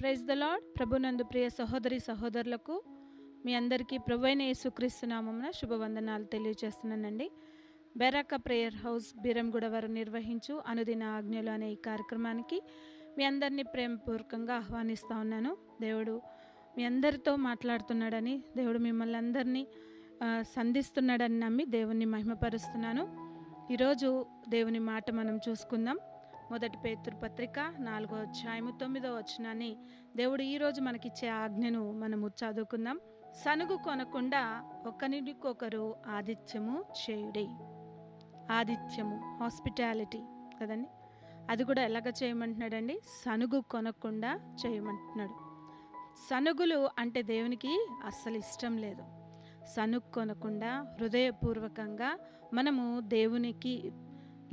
Praise the lord. ప్రభునందు ప్రియ సహోదరి సహోదరులకు మీ అందరికీ ప్రభువైన యేసుక్రీస్తు నామమున శుభవందనాలు తెలియజేస్తున్నానండి. బెరాక ప్రేయర్ హౌస్ బీరంగూడ వారు నిర్వహించు అనుదిన ఆజ్ఞలు అనే ఈ కార్యక్రమానికి మీ అందరినీ ప్రేమపూర్వకంగా ఆహ్వానిస్తూ ఉన్నాను. దేవుడు మీ అందరితో మాట్లాడుతున్నాడని, దేవుడు మిమ్మల్ని అందరినీ సంధిస్తున్నాడని నమ్మి దేవుణ్ణి మహిమపరుస్తున్నాను. ఈరోజు దేవుని మాట మనం చూసుకుందాం. మొదటి పేతురు పత్రిక 4వ అధ్యాయము 9వ వచనాన్ని దేవుడు ఈరోజు మనకిచ్చే ఆజ్ఞను మనము చదువుకుందాం. సనుగు కొనకుండా ఒకరికొకరు ఆతిథ్యము చేయుడి. ఆతిథ్యము, హాస్పిటాలిటీ కదండి. అది కూడా ఎలాగ చేయమంటున్నాడండి? సనుగు కొనకుండా చేయమంటున్నాడు. సనుగులు అంటే దేవునికి అస్సలు ఇష్టం లేదు. సనుగు కొనకుండా హృదయపూర్వకంగా మనము దేవునికి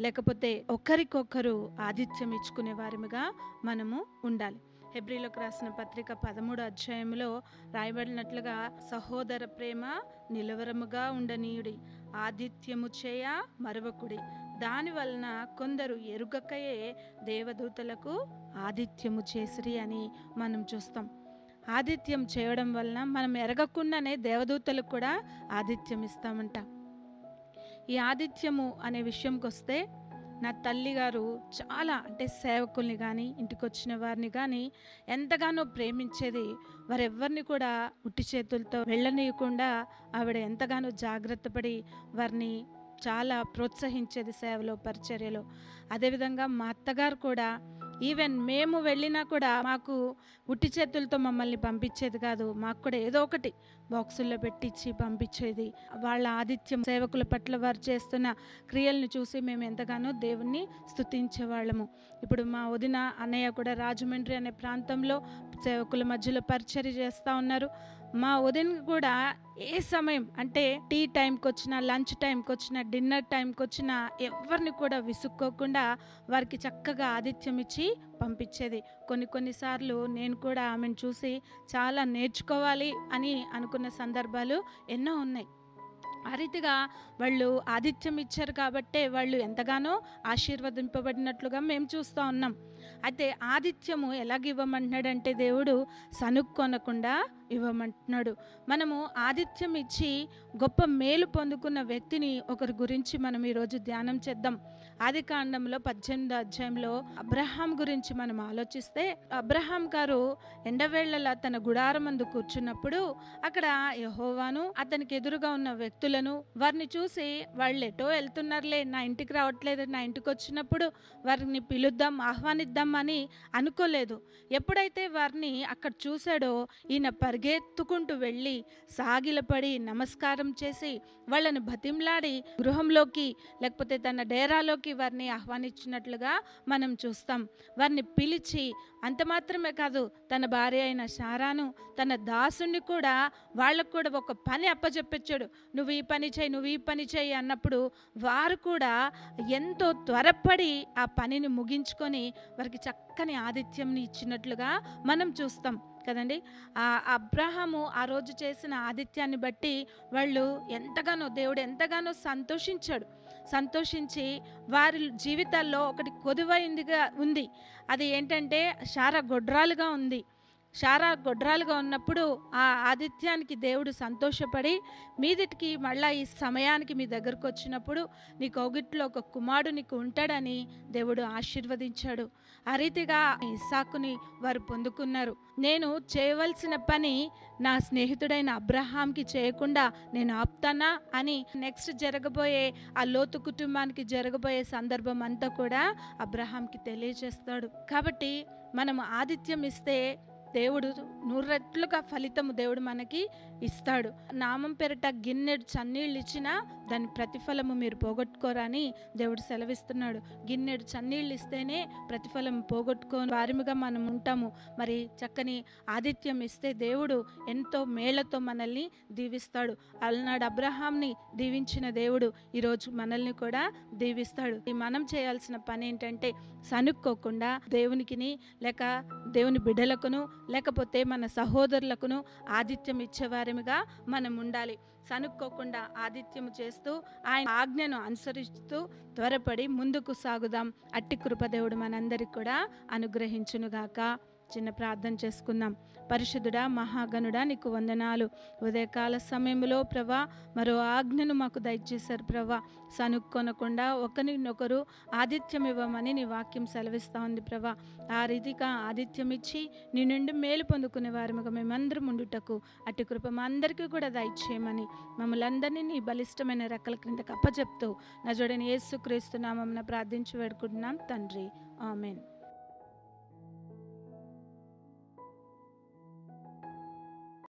లేకపోతే ఒకరికొకరు ఆతిథ్యం ఇచ్చుకునే వారిగా మనము ఉండాలి. హెబ్రీలకు రాసిన పత్రిక 13వ అధ్యాయంలో రాయబడినట్లుగా సహోదర ప్రేమ నిలవరముగా ఉండనీయుడి, ఆతిథ్యము చేయ మరవకుడి, దాని వలన కొందరు ఎరుగకయే దేవదూతలకు ఆతిథ్యము చేసిరి అని మనం చూస్తాం. ఆతిథ్యం చేయడం వలన మనం ఎరగకుండానే దేవదూతలకు కూడా ఆతిథ్యం ఇస్తామంట. ఈ ఆతిథ్యము అనే విషయంకి వస్తే, నా తల్లిగారు చాలా సేవకుల్ని కానీ ఇంటికి వచ్చిన వారిని కానీ ఎంతగానో ప్రేమించేది. వారెవ్వరిని కూడా ఉట్టి చేతులతో వెళ్ళనీయకుండా ఆవిడ ఎంతగానో జాగ్రత్త పడి వారిని చాలా ప్రోత్సహించేది సేవలో, పరిచర్యలో. అదేవిధంగా మా అత్తగారు కూడా ఈవెన్ మేము వెళ్ళినా కూడా మాకు ఉట్టి చేతులతో మమ్మల్ని పంపించేది కాదు. మాకు కూడా ఏదో ఒకటి బాక్సుల్లో పెట్టించి పంపించేది. వాళ్ళ ఆతిథ్యం, సేవకుల పట్ల వారు చేస్తున్న క్రియలను చూసి మేము ఎంతగానో దేవుణ్ణి స్తుతించేవాళ్ళము. ఇప్పుడు మా వదిన అన్నయ్య కూడా రాజమండ్రి అనే ప్రాంతంలో సేవకుల మధ్యలో పరిచర్య చేస్తూ ఉన్నారు. మా వదిన కూడా ఏ సమయం టీ టైంకి వచ్చినా, లంచ్ టైంకి వచ్చినా, డిన్నర్ టైంకి వచ్చినా ఎవరిని కూడా విసుక్కోకుండా వారికి చక్కగా ఆతిథ్యం ఇచ్చి పంపించేది. కొన్నిసార్లు నేను కూడా ఆమెను చూసి చాలా నేర్చుకోవాలి అని అనుకున్న సందర్భాలు ఎన్నో ఉన్నాయి. ఆ రీతిగా వాళ్ళు ఆతిథ్యం ఇచ్చారు కాబట్టే వాళ్ళు ఎంతగానో ఆశీర్వదింపబడినట్లుగా మేము చూస్తూ ఉన్నాం. అయితే ఆతిథ్యము ఎలాగ ఇవ్వమంటున్నాడంటే దేవుడు సనుక్కొనకుండా ఇవ్వమంటున్నాడు. మనము ఆతిథ్యం ఇచ్చి గొప్ప మేలు పొందుకున్న వ్యక్తిని ఒకరి గురించి మనం ఈరోజు ధ్యానం చేద్దాం. ఆదికాండంలో 18వ అధ్యాయంలో అబ్రహాం గురించి మనం ఆలోచిస్తే, అబ్రహాం గారు ఎండవేళ్లలా తన గుడారమందు కూర్చున్నప్పుడు అక్కడ యెహోవాను అతనికి ఎదురుగా ఉన్న వ్యక్తులను వారిని చూసి, వాళ్ళు ఎటో వెళ్తున్నారులే, నా ఇంటికి రావట్లేదు, నా ఇంటికి వచ్చినప్పుడు వారిని పిలుద్దాం, ఆహ్వానిద్దాం అని అనుకోలేదు. ఎప్పుడైతే వారిని అక్కడ చూశాడో ఈయన పరిగెత్తుకుంటూ వెళ్ళి సాగిలపడి నమస్కారం చేసి వాళ్ళని బతిమలాడి గృహంలోకి లేకపోతే తన డేరాలోకి వారిని ఆహ్వానించినట్లుగా మనం చూస్తాం. వారిని పిలిచి, అంత మాత్రమే కాదు, తన భార్య అయిన శారాను, తన దాసుని కూడా వాళ్ళకు కూడా ఒక పని అప్పచెప్పించాడు. నువ్వు ఈ పని చేయి, నువ్వు ఈ పని చేయి అన్నప్పుడు వారు కూడా ఎంతో త్వరపడి ఆ పనిని ముగించుకొని వారికి చక్కని ఆతిథ్యంని ఇచ్చినట్లుగా మనం చూస్తాం కదండి. ఆ అబ్రహాము ఆ రోజు చేసిన ఆతిథ్యాన్ని బట్టి వాళ్ళు దేవుడు ఎంతగానో సంతోషించి వారి జీవితాల్లో ఒకటి కొదువైందిగా ఉంది. అది ఏంటంటే శారా గొడ్రాలుగా ఉంది. శారా గొడ్రాలుగా ఉన్నప్పుడు ఆ ఆతిథ్యానికి దేవుడు సంతోషపడి, మీదిటికి మళ్ళా ఈ సమయానికి మీ దగ్గరకు వచ్చినప్పుడు నీ కౌగిట్లో ఒక కుమారుడు నీకు ఉంటాడని దేవుడు ఆశీర్వదించాడు. ఆ రీతిగా ఇస్సాకుని వారు పొందుకున్నారు. నేను చేయవలసిన పని నా స్నేహితుడైన అబ్రహాంకి చేయకుండా నేను ఆపుతానా అని నెక్స్ట్ జరగబోయే ఆ లోతు కుటుంబానికి జరగబోయే సందర్భం అంతా కూడా అబ్రహాంకి తెలియజేస్తాడు. కాబట్టి మనము ఆతిథ్యం ఇస్తే దేవుడు 100 రెట్లుగా ఫలితము దేవుడు మనకి ఇస్తాడు. నామం పేరిట గిన్నెడు చన్నీళ్ళు ఇచ్చినా దాని ప్రతిఫలము మీరు పోగొట్టుకోరని దేవుడు సెలవిస్తున్నాడు. గిన్నెడు చన్నీళ్ళు ఇస్తేనే ప్రతిఫలం పోగొట్టుకోని వారిగా మనం ఉంటాము. మరి చక్కని ఆతిథ్యం ఇస్తే దేవుడు ఎంతో మేళ్లతో మనల్ని దీవిస్తాడు. అలనాడు అబ్రహాంని దీవించిన దేవుడు ఈరోజు మనల్ని కూడా దీవిస్తాడు. మనం చేయాల్సిన పని ఏంటంటే సనుక్కోకుండా దేవునికిని లేక దేవుని బిడ్డలకును లేకపోతే మన సహోదరులకును ఆతిథ్యం ఇచ్చేవారిగా మనం ఉండాలి. సనుక్కోకుండా ఆతిథ్యం చేస్తూ ఆయన ఆజ్ఞను అనుసరిస్తూ త్వరపడి ముందుకు సాగుదాం. అట్టి కృప దేవుడు మనందరికి కూడా అనుగ్రహించునుగాక. చిన్న ప్రార్థన చేసుకుందాం. పరిశుద్ధుడా, మహాగణుడా, నీకు వందనాలు. ఉదయకాల సమయంలో ప్రభా మరో ఆజ్ఞను మాకు దయచేశారు ప్రభా. సనుక్కొనకుండా ఒకరినొకరు ఆతిథ్యం ఇవ్వమని నీ వాక్యం సెలవిస్తూ ఉంది ప్రభా. ఆ రీతిగా ఆతిథ్యం ఇచ్చి నీ నుండి మేలు పొందుకునే వారముగా మేమందరం ఉండుటకు అటు కృప మా అందరికీ కూడా దయచేయమని మమ్మల్ని అందరినీ నీ బలిష్టమైన రెక్కల క్రిందకు అప్పచెప్తూ నజరుడైన యేసుక్రీస్తు నామమున ప్రార్థించి వేడుకుంటున్నాం తండ్రి. ఆమేన్.